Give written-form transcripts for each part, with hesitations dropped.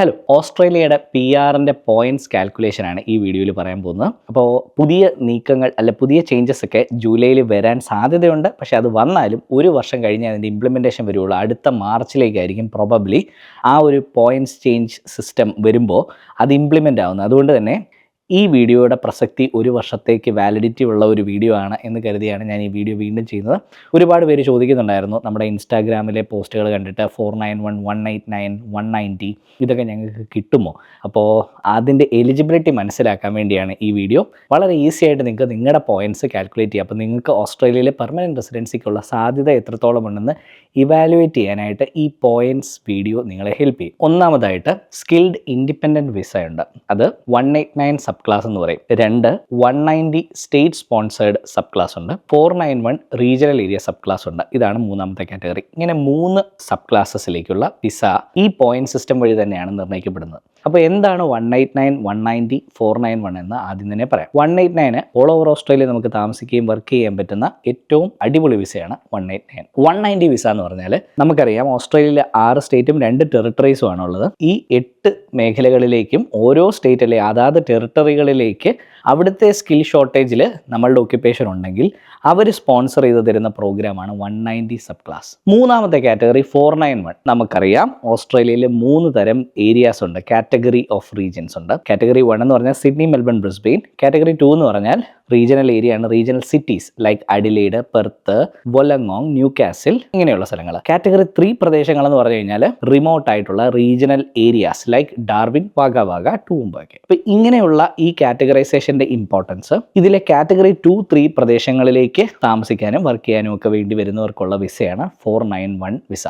Hello, ഓസ്ട്രേലിയയുടെ PR-ൻ്റെ points കാൽക്കുലേഷനാണ് ഈ വീഡിയോയിൽ പറയാൻ പോകുന്നത്. അപ്പോൾ പുതിയ നീക്കങ്ങൾ പുതിയ ചേഞ്ചസ് ഒക്കെ ജൂലൈയിൽ വരാൻ സാധ്യതയുണ്ട്. പക്ഷേ അത് വന്നാലും ഒരു വർഷം കഴിഞ്ഞ് അതിൻ്റെ ഇംപ്ലിമെൻറ്റേഷൻ വരുള്ളൂ. അടുത്ത മാർച്ചിലേക്കായിരിക്കും പ്രോബബ്ലി ആ ഒരു പോയിന്റ്സ് ചേഞ്ച് സിസ്റ്റം വരുമ്പോൾ അത് ഇംപ്ലിമെൻ്റ് ആവുന്നത്. അതുകൊണ്ട് തന്നെ ഈ വീഡിയോയുടെ പ്രസക്തി ഒരു വർഷത്തേക്ക് വാലിഡിറ്റി ഉള്ള ഒരു വീഡിയോ ആണ് എന്ന് കരുതിയാണ് ഞാൻ ഈ വീഡിയോ വീണ്ടും ചെയ്യുന്നത്. ഒരുപാട് പേര് ചോദിക്കുന്നുണ്ടായിരുന്നു നമ്മുടെ ഇൻസ്റ്റാഗ്രാമിലെ പോസ്റ്റുകൾ കണ്ടിട്ട് 491, 189, 190 ഇതൊക്കെ ഞങ്ങൾക്ക് കിട്ടുമോ? അപ്പോൾ അതിൻ്റെ എലിജിബിലിറ്റി മനസ്സിലാക്കാൻ വേണ്ടിയാണ് ഈ വീഡിയോ. വളരെ ഈസി ആയിട്ട് നിങ്ങൾക്ക് നിങ്ങളുടെ പോയിൻറ്റ്സ് കാൽക്കുലേറ്റ് ചെയ്യാം. അപ്പോൾ നിങ്ങൾക്ക് ഓസ്ട്രേലിയയിലെ പെർമനൻറ്റ് റെസിഡൻസിക്കുള്ള സാധ്യത എത്രത്തോളം ഉണ്ടെന്ന് ഇവാലുവേറ്റ് ചെയ്യാനായിട്ട് ഈ പോയിൻറ്റ്സ് വീഡിയോ നിങ്ങളെ ഹെൽപ്പ് ചെയ്യും. ഒന്നാമതായിട്ട് സ്കിൽഡ് ഇൻഡിപെൻഡൻറ്റ് വിസ ഉണ്ട്. അത് 189 സബ് ക്ലാസ് എന്ന് പറയും. 2 190 സ്റ്റേറ്റ് സ്പോൺസേർഡ് സബ് ക്ലാസ് ഉണ്ട്. 491 റീജിയണൽ ഏരിയ സബ് ക്ലാസ് ഉണ്ട്. ഇതാണ് മൂന്നാമത്തെ കാറ്റഗറി. ഇങ്ങനെ 3 സബ് ക്ലാസ്സസിലേക്കുള്ള വിസ ഈ പോയിന്റ് സിസ്റ്റം വഴി തന്നെയാണ് നിർണ്ണയിക്കപ്പെടുന്നത്. അപ്പോൾ എന്താണ് 189, 190, 491 എന്ന് ആദ്യം തന്നെ പറയാം. 189 ഓൾ ഓവർ ഓസ്ട്രേലിയ നമുക്ക് താമസിക്കുകയും വർക്ക് ചെയ്യാൻ പറ്റുന്ന ഏറ്റവും അടിപൊളി വിസയാണ് 189. 190 വിസ എന്ന് പറഞ്ഞാൽ നമുക്കറിയാം ഓസ്ട്രേലിയയിലെ 6 സ്റ്റേറ്റും 2 ടെറിട്ടറീസും ആണുള്ളത്. ഈ 8 മേഖലകളിലേക്കും ഓരോ സ്റ്റേറ്റിലെ അതാത് ടെറിട്ടറികളിലേക്ക് അവിടുത്തെ സ്കിൽ ഷോർട്ടേജിൽ നമ്മളുടെ ഒക്യുപ്പേഷൻ ഉണ്ടെങ്കിൽ അവർ സ്പോൺസർ ചെയ്ത് തരുന്ന പ്രോഗ്രാമാണ് 190 സബ് ക്ലാസ്. മൂന്നാമത്തെ കാറ്റഗറി 491. നമുക്കറിയാം ഓസ്ട്രേലിയയിൽ 3 തരം ഏരിയാസ് ഉണ്ട്. കാറ്റഗറി ഓഫ് റീജിയൻസ് ഉണ്ട്. കാറ്റഗറി 1 എന്ന് പറഞ്ഞാൽ സിഡ്നി, മെൽബൺ, ബ്രിസ്ബെയിൻ. കാറ്റഗറി 2 എന്ന് പറഞ്ഞാൽ റീജിയണൽ ഏരിയ ആണ്. Regional cities like Adelaide, Perth, വൊല്ലങ്ങോങ്, ന്യൂ കാസിൽ ഇങ്ങനെയുള്ള സ്ഥലങ്ങൾ. കാറ്റഗറി 3 പ്രദേശങ്ങൾ എന്ന് പറഞ്ഞു കഴിഞ്ഞാൽ റിമോട്ട് ആയിട്ടുള്ള regional areas like Darwin, Wagga Wagga, Toowoomba ഒക്കെ. അപ്പോൾ ഇങ്ങനെയുള്ള ഈ കാറ്റഗറൈസേഷൻ്റെ ഇമ്പോർട്ടൻസ് ഇതിലെ കാറ്റഗറി 2, 3 പ്രദേശങ്ങളിലേക്ക് താമസിക്കാനും വർക്ക് ചെയ്യാനും ഒക്കെ വേണ്ടി വരുന്നവർക്കുള്ള വിസയാണ് 491 വിസ.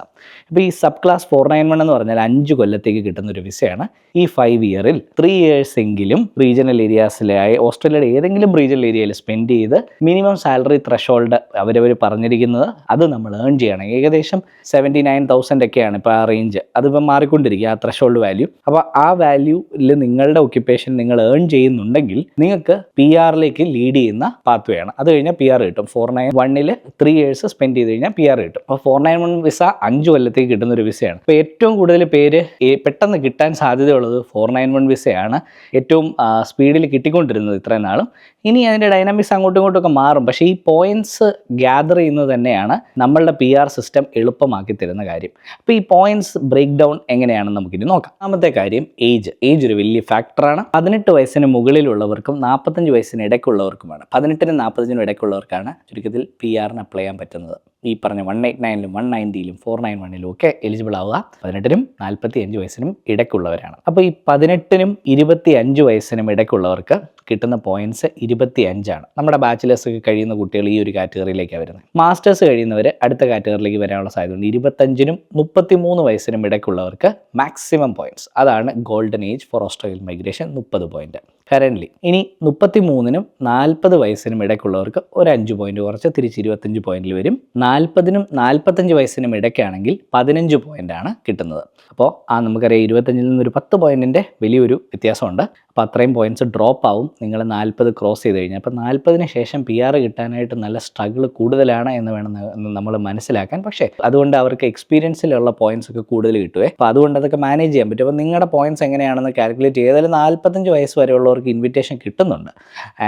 ഇപ്പോൾ ഈ സബ് ക്ലാസ് 491 എന്ന് പറഞ്ഞാൽ 5 കൊല്ലത്തേക്ക് കിട്ടുന്ന ഒരു വിസയാണ്. ഈ 5 ഇയറിൽ 3 ഇയേഴ്സ് എങ്കിലും റീജിയണൽ ഏരിയാസിലായി ഓസ്ട്രേലിയയുടെ ഏതെങ്കിലും റീജിയണൽ ഏരിയയിൽ സ്പെൻഡ് ചെയ്ത് മിനിമം സാലറി ത്രഷോൾഡ് അവരവർ പറഞ്ഞിരിക്കുന്നത് അത് നമ്മൾ ഏൺ ചെയ്യണം. ഏകദേശം 79,000 ഒക്കെയാണ് ഇപ്പോൾ ആ റേഞ്ച്. അതിപ്പോൾ മാറിക്കൊണ്ടിരിക്കുക ആ ത്രഷോൾഡ് വാല്യൂ. അപ്പോൾ ആ വാല്യൂവിൽ നിങ്ങളുടെ ഒക്യുപ്പേഷൻ നിങ്ങൾ ഏൺ ചെയ്യുന്നുണ്ടെങ്കിൽ നിങ്ങൾക്ക് PR-ലേക്ക് ലീഡ് ചെയ്യുന്ന പാത്വേ ആണ്. അത് കഴിഞ്ഞാൽ PR കിട്ടും. 491-ൽ 3 ഇയേഴ്സ് സ്പെൻഡ് ചെയ്ത് കഴിഞ്ഞാൽ PR കിട്ടും. അപ്പോൾ 491 വിസ 5 കൊല്ലത്തേക്ക് കിട്ടുന്ന ഒരു വിസയാണ്. അപ്പോൾ ഏറ്റവും കൂടുതൽ പേര് പെട്ടെന്ന് കിട്ടാൻ സാധ്യതയുള്ളത് 491 വിസയാണ്. ഏറ്റവും സ്പീഡിൽ കിട്ടിക്കൊണ്ടിരുന്നത് ഇത്രയും നാളും. ഇനി അതിൻ്റെ ഡൈനാമിക്സ് അങ്ങോട്ടും ഇങ്ങോട്ടും മാറും. പക്ഷേ ഈ പോയിന്റ്സ് ഗ്യാദർ ചെയ്യുന്നത് തന്നെയാണ് നമ്മളുടെ PR സിസ്റ്റം എളുപ്പമാക്കി തരുന്ന കാര്യം. അപ്പോൾ ഈ പോയിന്റ്സ് ബ്രേക്ക് ഡൗൺ എങ്ങനെയാണെന്ന് നമുക്കിനി നോക്കാം. ഒന്നാമത്തെ കാര്യം ഏജ് ഒരു വലിയ ഫാക്ടറാണ്. 18 വയസ്സിന് മുകളിലുള്ളവർക്കും 45 വയസ്സിന് ഇടയ്ക്കുള്ളവർക്കുമാണ്. 18-നും 45-നും ഇടയ്ക്കുള്ളവർക്കാണ് ചുരുക്കത്തിൽ PR-ന് അപ്ലൈ ചെയ്യാൻ പറ്റുന്നത്. ഈ പറഞ്ഞ 189-ലും 190-ലും 491-ലും ഒക്കെ എലിജിബിൾ ആവുക 18-നും 45 വയസ്സിനും ഇടയ്ക്കുള്ളവരാണ്. അപ്പോൾ ഈ 18-നും 25 വയസ്സിനും ഇടയ്ക്കുള്ളവർക്ക് കിട്ടുന്ന പോയിന്റ്സ് 25 ആണ്. നമ്മുടെ ബാച്ചിലേഴ്സ് ഒക്കെ കഴിയുന്ന കുട്ടികൾ ഈ ഒരു കാറ്റഗറിയിലേക്കാണ് വരുന്നത്. മാസ്റ്റേഴ്സ് കഴിയുന്നവർ അടുത്ത കാറ്റഗറിയിലേക്ക് വരാനുള്ള സാധ്യതയുണ്ട്. 25-നും 33 വയസ്സിനും ഇടയ്ക്കുള്ളവർക്ക് മാക്സിമം പോയിന്റ്സ്. അതാണ് golden age for Australian migration, 30 point currently. ഇനി 33-നും 40 വയസ്സിനും ഇടയ്ക്കുള്ളവർക്ക് ഒരു 5 പോയിന്റ് കുറച്ച് തിരിച്ച് 25 പോയിന്റിൽ വരും. 40-നും 45 വയസ്സിനും ഇടയ്ക്കാണെങ്കിൽ 15 പോയിന്റാണ് കിട്ടുന്നത്. അപ്പോൾ നമുക്കറിയാം 25-ൽ നിന്നൊരു 10 പോയിന്റിൻ്റെ വലിയൊരു വ്യത്യാസമുണ്ട്. അപ്പോൾ അത്രയും പോയിന്റ്സ് ഡ്രോപ്പ് ആവും നിങ്ങൾ 40 ക്രോസ് ചെയ്ത് കഴിഞ്ഞാൽ. അപ്പോൾ 40-ന് ശേഷം PR കിട്ടാനായിട്ട് നല്ല സ്ട്രഗിൾ കൂടുതലാണ് എന്ന് വേണം നമ്മൾ മനസ്സിലാക്കാൻ. പക്ഷേ അതുകൊണ്ട് അവർക്ക് എക്സ്പീരിയൻസിലുള്ള പോയിന്റ്സ് ഒക്കെ കൂടുതൽ കിട്ടുമേ. അപ്പോൾ അതുകൊണ്ട് അതൊക്കെ മാനേജ് ചെയ്യാൻ പറ്റും. അപ്പോൾ നിങ്ങളുടെ പോയിന്റ്സ് എങ്ങനെയാണെന്ന് കാൽക്കുലേറ്റ് ചെയ്താൽ 45 വയസ്സ് വരെയുള്ളവർക്ക് ഇൻവിറ്റേഷൻ കിട്ടുന്നുണ്ട്.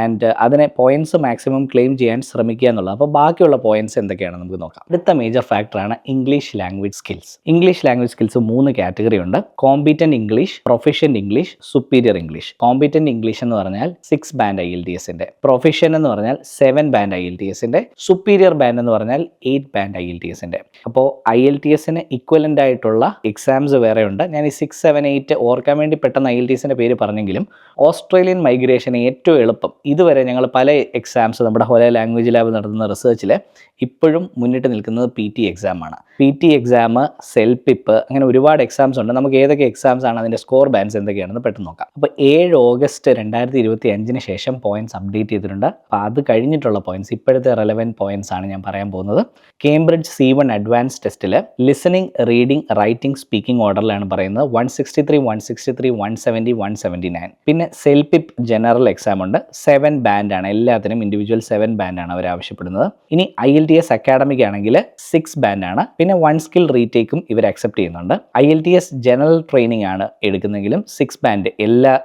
ആൻഡ് അതിനെ പോയിന്റ്സ് മാക്സിമം ക്ലെയിം ചെയ്യാൻ ശ്രമിക്കുക എന്നുള്ളത്. അപ്പോൾ ബാക്കിയുള്ള പോയിന്റ്സ് എന്തൊക്കെയാണെന്ന് നമുക്ക് നോക്കാം. അടുത്ത മേജർ ഫാക്ടറാണ് English language skills. English language skills 3 category ഉണ്ട്. Competent English, proficient English, superior English. Competent English എന്ന് പറഞ്ഞാൽ 6 ബാൻഡ് IELTS-ന്റെ, പ്രൊഫിഷ്യന്റ് എന്ന് പറഞ്ഞാൽ 7 ബാൻഡ് IELTS-ന്റെ, സുപ്പീരിയർ ബാൻഡ് എന്ന് പറഞ്ഞാൽ 8 ബാൻഡ് IELTS-ന്റെ. അപ്പോൾ IELTS-ന് ഇക്വലൻ്റ് ആയിട്ടുള്ള എക്സാംസ് വേറെ ഉണ്ട്. ഞാൻ ഈ 6, 7, 8 ഓർക്കാൻ വേണ്ടി പെട്ടെന്ന് IELTS-ന്റെ പേര് പറഞ്ഞെങ്കിലും ഓസ്ട്രേലിയൻ മൈഗ്രേഷന് ഏറ്റവും എളുപ്പം ഇതുവരെ ഞങ്ങൾ പല എക്സാംസ് നമ്മുടെ ഹോല ലാംഗ്വേജ് ലാബ് നടത്തുന്ന റിസർച്ചിൽ ഇപ്പോഴും മുന്നിട്ട് നിൽക്കുന്നത് PT എക്സാമാണ്. PT എക്സാം, സെൽപിപ്പ്, അങ്ങനെ ഒരുപാട് എക്സാംസ് ഉണ്ട്. നമുക്ക് ഏതൊക്കെ എക്സാംസ് ആണ് അതിൻ്റെ സ്കോർ ബാൻഡ്സ് എന്തൊക്കെയാണെന്ന് പെട്ടെന്ന് നോക്കാം. അപ്പോൾ 7 ഓഗസ്റ്റ് 2025-ന് ശേഷം പോയിന്റ്സ് അപ്ഡേറ്റ് ചെയ്തിട്ടുണ്ട്. അപ്പോൾ അത് കഴിഞ്ഞിട്ടുള്ള പോയിന്റ്സ് ഇപ്പോഴത്തെ റെലവൻറ്റ് പോയിന്റ്സ് ആണ് ഞാൻ പറയാൻ പോകുന്നത്. കേംബ്രിഡ്ജ് C1 അഡ്വാൻസ് ടെസ്റ്റിൽ ലിസണിങ്, റീഡിംഗ്, റൈറ്റിംഗ്, സ്പീക്കിംഗ് ഓർഡറിലാണ് പറയുന്നത് 163, 163, 170, 179. പിന്നെ സെൽഫ് LPIP ജനറൽ എക്സാം ഉണ്ട്. 7 ബാൻഡാണ്, എല്ലാത്തിനും ഇൻഡിവിജ്വൽ 7 ബാൻഡാണ് അവർ ആവശ്യപ്പെടുന്നത്. ഇനി IELTS അക്കാഡമിക് ആണെങ്കിൽ 6 ബാൻഡാണ്. പിന്നെ 1 സ്കിൽ റീടേക്കും ഇവർ അക്സെപ്റ്റ് ചെയ്യുന്നുണ്ട്. IELTS ജനറൽ ട്രെയിനിങ് ആണ് എടുക്കുന്നെങ്കിലും 6 ബാൻഡ്,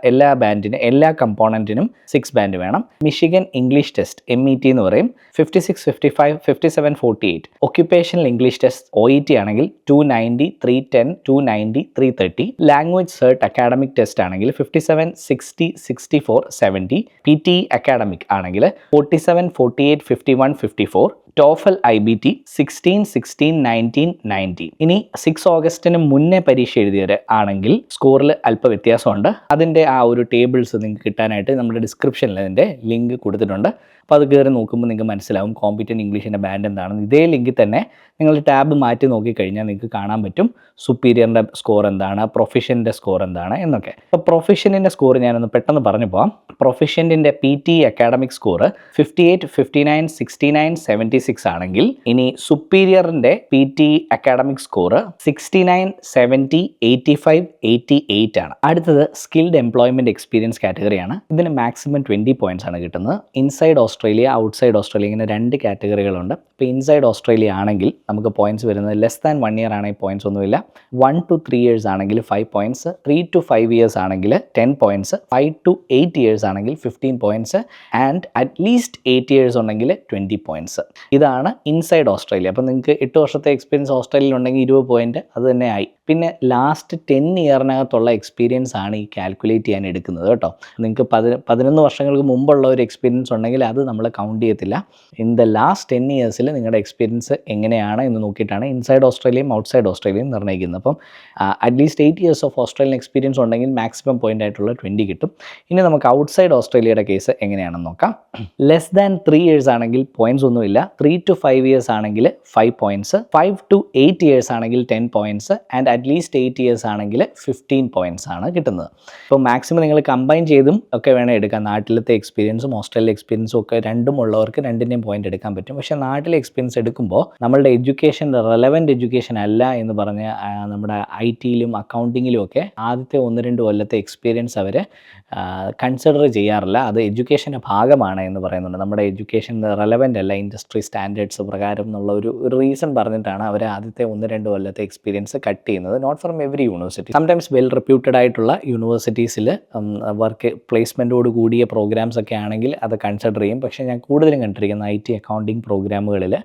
എല്ലാ ബാൻഡിനും എല്ലാ കമ്പോണൻറ്റിനും 6 ബാൻഡ് വേണം. മിഷിഗൻ ഇംഗ്ലീഷ് ടെസ്റ്റ് MET എന്ന് പറയും, 56, 55, 57, 48. ഒക്യുപ്പേഷണൽ ഇംഗ്ലീഷ് ടെസ്റ്റ് OET ആണെങ്കിൽ 290, 310, 290, 330. ലാംഗ്വേജ് സെർട്ട് അക്കാഡമിക് ടെസ്റ്റ് ആണെങ്കിൽ 57, 60, 64, 70. PT അക്കാഡമിക് ആണെങ്കിൽ 47, 48, 51, 54. TOEFL IBT 16, 16, 19, 90. ഇനി 6 ഓഗസ്റ്റിന് മുന്നേ പരീക്ഷ എഴുതിയവർ ആണെങ്കിൽ സ്കോറിൽ അല്പ വ്യത്യാസമുണ്ട്. അതിൻ്റെ ആ ഒരു ടേബിൾസ് നിങ്ങൾക്ക് കിട്ടാനായിട്ട് നമ്മുടെ ഡിസ്ക്രിപ്ഷനിൽ അതിൻ്റെ ലിങ്ക് കൊടുത്തിട്ടുണ്ട്. അപ്പോൾ അത് കയറി നോക്കുമ്പോൾ നിങ്ങൾക്ക് മനസ്സിലാവും കോമ്പറ്റൻറ്റ് ഇംഗ്ലീഷിൻ്റെ ബാൻഡ് എന്താണെന്ന്. ഇതേ ലിങ്കിൽ തന്നെ നിങ്ങൾ ടാബ് മാറ്റി നോക്കിക്കഴിഞ്ഞാൽ നിങ്ങൾക്ക് കാണാൻ പറ്റും സുപ്പീരിയറിൻ്റെ സ്കോർ എന്താണ്, പ്രൊഫിഷ്യൻ്റെ സ്കോർ എന്താണ് എന്നൊക്കെ. അപ്പോൾ പ്രൊഫിഷ്യൻ്റെ സ്കോർ ഞാനൊന്ന് പെട്ടെന്ന് പറഞ്ഞു പോകാം. പ്രൊഫിഷ്യൻറ്റിൻ്റെ PT അക്കാഡമിക് സ്കോർ 58, 59, 69, 76 ആണെങ്കിൽ, ഇനി സുപ്പീരിയറിൻ്റെ PT അക്കാഡമിക് സ്കോർ 69, 70, 85, 88 ആണ്. അടുത്തത് സ്കിൽഡ് എംപ്ലോയ്മെൻറ്റ് എക്സ്പീരിയൻസ് കാറ്റഗറിയാണ്. ഇതിന് മാക്സിമം 20 പോയിൻറ്റ്സ് ആണ് കിട്ടുന്നത്. ഇൻസൈഡ് ഓസ്ട്രേലിയ, ഔട്ട്സൈഡ് ഓസ്ട്രേലിയ, ഇങ്ങനെ 2 കാറ്റഗറികളുണ്ട്. ഇപ്പോൾ ഇൻസൈഡ് ഓസ്ട്രേലിയ ആണെങ്കിൽ നമുക്ക് പോയിൻറ്റ്സ് വരുന്നത് ലെസ് ദാൻ 1 ഇയർ ആണെങ്കിൽ പോയിൻറ്റ്സ് ഒന്നുമില്ല. 1 to 3 years ആണെങ്കിൽ 5 പോയിൻറ്റ്സ്, 3 to 5 years ആണെങ്കിൽ 10 പോയിൻറ്റ്സ്, 5 to 8 years ആണെങ്കിൽ 15 പോയിൻറ്റ്സ് ആൻഡ് അറ്റ്ലീസ്റ്റ് 8 years ഉണ്ടെങ്കിൽ 20 പോയിൻറ്റ്സ്. ഇതാണ് ഇൻസൈഡ് ഓസ്ട്രേലിയ. അപ്പോൾ നിങ്ങൾക്ക് 8 വർഷത്തെ എക്സ്പീരിയൻസ് ഓസ്ട്രേലിയയിൽ ഉണ്ടെങ്കിൽ 20 പോയിൻറ്റ് അത് തന്നെ ആയി. പിന്നെ ലാസ്റ്റ് 10 ഇയറിനകത്തുള്ള എക്സ്പീരിയൻസ് ആണ് ഈ കാൽക്കുലേറ്റ് ചെയ്യാൻ എടുക്കുന്നത് കേട്ടോ. നിങ്ങൾക്ക് 11 വർഷങ്ങൾക്ക് മുമ്പുള്ള ഒരു എക്സ്പീരിയൻസ് ഉണ്ടെങ്കിൽ അത് നമ്മൾ കൗണ്ട് ചെയ്യത്തില്ല. ഇൻ ദ ലാസ്റ്റ് 10 ഇയേഴ്സിൽ നിങ്ങളുടെ എക്സ്പീരിയൻസ് എങ്ങനെയാണ് എന്ന് നോക്കിയിട്ടാണ് ഇൻസൈഡ് ഓസ്ട്രേലിയയും ഔട്ട്സൈഡ് ഓസ്ട്രേലിയയും നിർണ്ണയിക്കുന്നത്. അപ്പം at least 8 years of Australian experience ഉണ്ടെങ്കിൽ മാക്സിമം പോയിൻ്റ് ആയിട്ടുള്ള 20 കിട്ടും. ഇനി നമുക്ക് ഔട്ട്സൈഡ് ഓസ്ട്രേലിയയുടെ കേസ് എങ്ങനെയാണെന്ന് നോക്കാം. ലെസ് ദാൻ 3 years ആണെങ്കിൽ പോയിൻറ്റ്സ് ഒന്നുമില്ല. 3 to 5 years ആണെങ്കിൽ 5 പോയിൻറ്റ്സ്, 5 to 8 years ആണെങ്കിൽ 10 പോയിൻറ്റ്സ് ആൻഡ് അറ്റ്ലീസ്റ്റ് 8 years ആണെങ്കിൽ 15 പോയിൻറ്റ്സ് ആണ് കിട്ടുന്നത്. അപ്പോൾ മാക്സിമം നിങ്ങൾ കമ്പൈൻ ചെയ്തും ഒക്കെ വേണം എടുക്കാൻ. നാട്ടിലത്തെ എക്സ്പീരിയൻസും ഓസ്ട്രേലിയ എക്സ്പീരിയൻസും ഒക്കെ രണ്ടും ഉള്ളവർക്ക് രണ്ടിൻ്റെയും പോയിന്റ് എടുക്കാൻ പറ്റും. പക്ഷേ നാട്ടിലെ എക്സ്പീരിയൻസ് എടുക്കുമ്പോൾ നമ്മളുടെ എഡ്യൂക്കേഷൻ റെലവൻറ്റ് എഡ്യൂക്കേഷൻ അല്ല എന്ന് പറഞ്ഞ് നമ്മുടെ IT-യിലും അക്കൗണ്ടിങ്ങിലും ഒക്കെ ആദ്യത്തെ 1-2 കൊല്ലത്തെ എക്സ്പീരിയൻസ് അവർ കൺസിഡർ ചെയ്യാറില്ല. അത് എഡ്യൂക്കേഷൻ്റെ ഭാഗമാണ് എന്ന് പറയുന്നുണ്ട്. നമ്മുടെ എഡ്യൂക്കേഷൻ റെലവൻ്റ് അല്ല ഇൻഡസ്ട്രി സ്റ്റാൻഡേർഡ്സ് പ്രകാരം എന്നുള്ള ഒരു റീസൺ പറഞ്ഞിട്ടാണ് അവർ ആദ്യത്തെ 1-2 കൊല്ലത്തെ എക്സ്പീരിയൻസ് കട്ട് ചെയ്യുന്നത്. Not from every university. Sometimes well reputed ആയിട്ടുള്ള യൂണിവേഴ്സിറ്റീസിൽ വർക്ക് പ്ലേസ്മെൻറ്റോട് കൂടിയ പ്രോഗ്രാംസ് ഒക്കെ ആണെങ്കിൽ അത് കൺസിഡർ ചെയ്യും. പക്ഷേ ഞാൻ കൂടുതലും കണ്ടിരിക്കുന്ന IT അക്കൗണ്ടിങ് പ്രോഗ്രാമുകളിൽ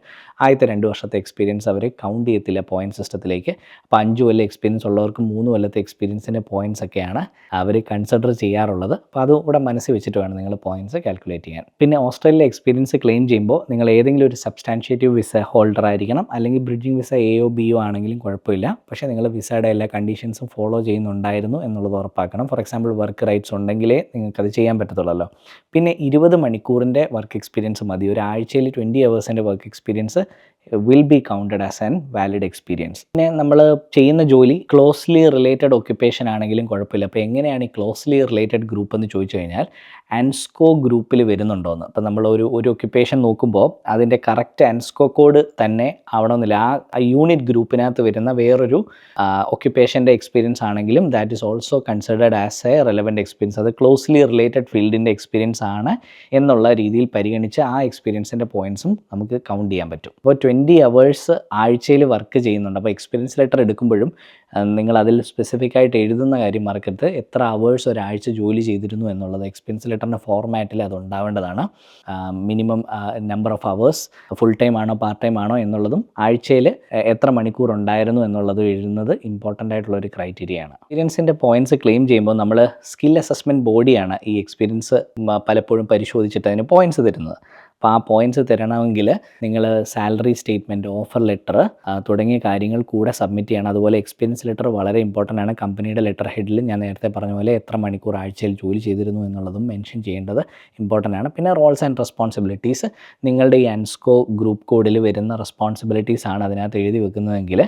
ആദ്യത്തെ 2 വർഷത്തെ എക്സ്പീരിയൻസ് അവർ കൗണ്ട് ചെയ്യത്തില്ല പോയിൻറ്റ് സിസ്റ്റത്തിലേക്ക്. അപ്പോൾ 5 കൊല്ലം എക്സ്പീരിയൻസ് ഉള്ളവർക്ക് 3 കൊല്ലത്തെ എക്സ്പീരിയൻസിൻ്റെ പോയിൻറ്റ്സ് ഒക്കെയാണ് അവർ കൺസിഡർ ചെയ്യാറുള്ളത്. അപ്പോൾ അതും കൂടെ മനസ്സിൽ വെച്ചിട്ട് വേണം നിങ്ങൾ പോയിൻറ്റ്സ് കാൽക്കുലേറ്റ് ചെയ്യാൻ. പിന്നെ ഓസ്ട്രേലിയ എക്സ്പീരിയൻസ് ക്ലെയിം ചെയ്യുമ്പോൾ നിങ്ങൾ ഏതെങ്കിലും ഒരു സബ്സ്റ്റാൻഷ്യേറ്റീവ് വിസ ഹോൾഡർ ആയിരിക്കണം. അല്ലെങ്കിൽ ബ്രിഡ്ജിംഗ് വിസ AO BO ആണെങ്കിലും കുഴപ്പമില്ല. പക്ഷേ നിങ്ങൾ വിസയുടെ എല്ലാ കണ്ടീഷൻസും ഫോളോ ചെയ്യുന്നുണ്ടായിരുന്നു എന്നുള്ളത് ഉറപ്പാക്കണം. ഫോർ എക്സാമ്പിൾ വർക്ക് റൈറ്റ്സ് ഉണ്ടെങ്കിലേ നിങ്ങൾക്കത് ചെയ്യാൻ പറ്റത്തുള്ളല്ലോ. പിന്നെ 20 മണിക്കൂറിൻ്റെ വർക്ക് എക്സ്പീരിയൻസ് മതി. ഒരാഴ്ചയിൽ 20 hours work experience will be counted as an valid experience. പിന്നെ നമ്മൾ ചെയ്യുന്ന ജോലി ക്ലോസ്ലി റിലേറ്റഡ് ഒക്യുപ്പേഷൻ ആണെങ്കിലും കുഴപ്പമില്ല. അപ്പോൾ എങ്ങനെയാണ് ഈ ക്ലോസ്ലി റിലേറ്റഡ് ഗ്രൂപ്പ് എന്ന് ചോദിച്ചു കഴിഞ്ഞാൽ ANSCO ഗ്രൂപ്പിൽ വരുന്നുണ്ടോയെന്ന്. അപ്പോൾ നമ്മൾ ഒരു ഒക്യുപ്പേഷൻ നോക്കുമ്പോൾ അതിൻ്റെ കറക്റ്റ് ANSCO കോഡ് തന്നെ ആവണമെന്നില്ല. ആ യൂണിറ്റ് ഗ്രൂപ്പിനകത്ത് വരുന്ന വേറൊരു ഒക്യുപ്പേഷൻ്റെ എക്സ്പീരിയൻസ് ആണെങ്കിലും that is also considered as A relevant experience. അത് ക്ലോസ്ലി റിലേറ്റഡ് ഫീൽഡിൻ്റെ എക്സ്പീരിയൻസ് ആണ് എന്നുള്ള രീതിയിൽ പരിഗണിച്ച് ആ എക്സ്പീരിയൻസിൻ്റെ പോയിൻറ്റ്സും നമുക്ക് കൗണ്ട് ചെയ്യാൻ പറ്റും. അപ്പോൾ 20 hours ആഴ്ചയിൽ വർക്ക് ചെയ്യുന്നുണ്ട്. അപ്പോൾ എക്സ്പീരിയൻസ് ലെറ്റർ എടുക്കുമ്പോഴും നിങ്ങൾ അതിൽ സ്പെസിഫിക് ആയിട്ട് എഴുതുന്ന കാര്യം മറക്കരുത്. എത്ര അവേഴ്സ് ഒരാഴ്ച ജോലി ചെയ്തിരുന്നു എന്നുള്ളത് എക്സ്പീരിയൻസ് ലെറ്ററിൻ്റെ ഫോർമാറ്റിൽ അത് ഉണ്ടാവേണ്ടതാണ്. Minimum number of hours, full time ആണോ പാർട്ട് ടൈം ആണോ എന്നുള്ളതും ആഴ്ചയിൽ എത്ര മണിക്കൂർ ഉണ്ടായിരുന്നു എന്നുള്ളത് എഴുതുന്നത് ഇമ്പോർട്ടൻ്റ് ആയിട്ടുള്ള ഒരു ക്രൈറ്റീരിയയാണ്. എക്സ്പീരിയൻസിൻ്റെ പോയിൻറ്റ്സ് ക്ലെയിം ചെയ്യുമ്പോൾ നമ്മൾ സ്കിൽ അസസ്മെൻറ്റ് ബോഡിയാണ് ഈ എക്സ്പീരിയൻസ് പലപ്പോഴും പരിശോധിച്ചിട്ട് അതിന് പോയിൻറ്റ്സ് തരുന്നത്. അപ്പോൾ ആ പോയിൻറ്റ്സ് തരണമെങ്കിൽ നിങ്ങൾ സാലറി സ്റ്റേറ്റ്മെൻറ്റ്, ഓഫർ ലെറ്റർ തുടങ്ങിയ കാര്യങ്ങൾ കൂടെ സബ്മിറ്റ് ചെയ്യണം. അതുപോലെ എക്സ്പീരിയൻസ് ലെറ്റർ വളരെ ഇമ്പോർട്ടൻ്റ് ആണ്. കമ്പനിയുടെ ലെറ്റർ ഹെഡിൽ ഞാൻ നേരത്തെ പറഞ്ഞ പോലെ എത്ര മണിക്കൂർ ആഴ്ചയിൽ ജോലി ചെയ്തിരുന്നു എന്നുള്ളതും മെൻഷൻ ചെയ്യേണ്ടത് ഇമ്പോർട്ടൻ്റ് ആണ്. പിന്നെ റോൾസ് ആൻഡ് റെസ്പോൺസിബിലിറ്റീസ്, നിങ്ങളുടെ ഈ ANSCO ഗ്രൂപ്പ് കോഡിൽ വരുന്ന റെസ്പോൺസിബിലിറ്റീസ് ആണ് അതിനകത്ത് എഴുതി വെക്കുന്നതെങ്കിൽ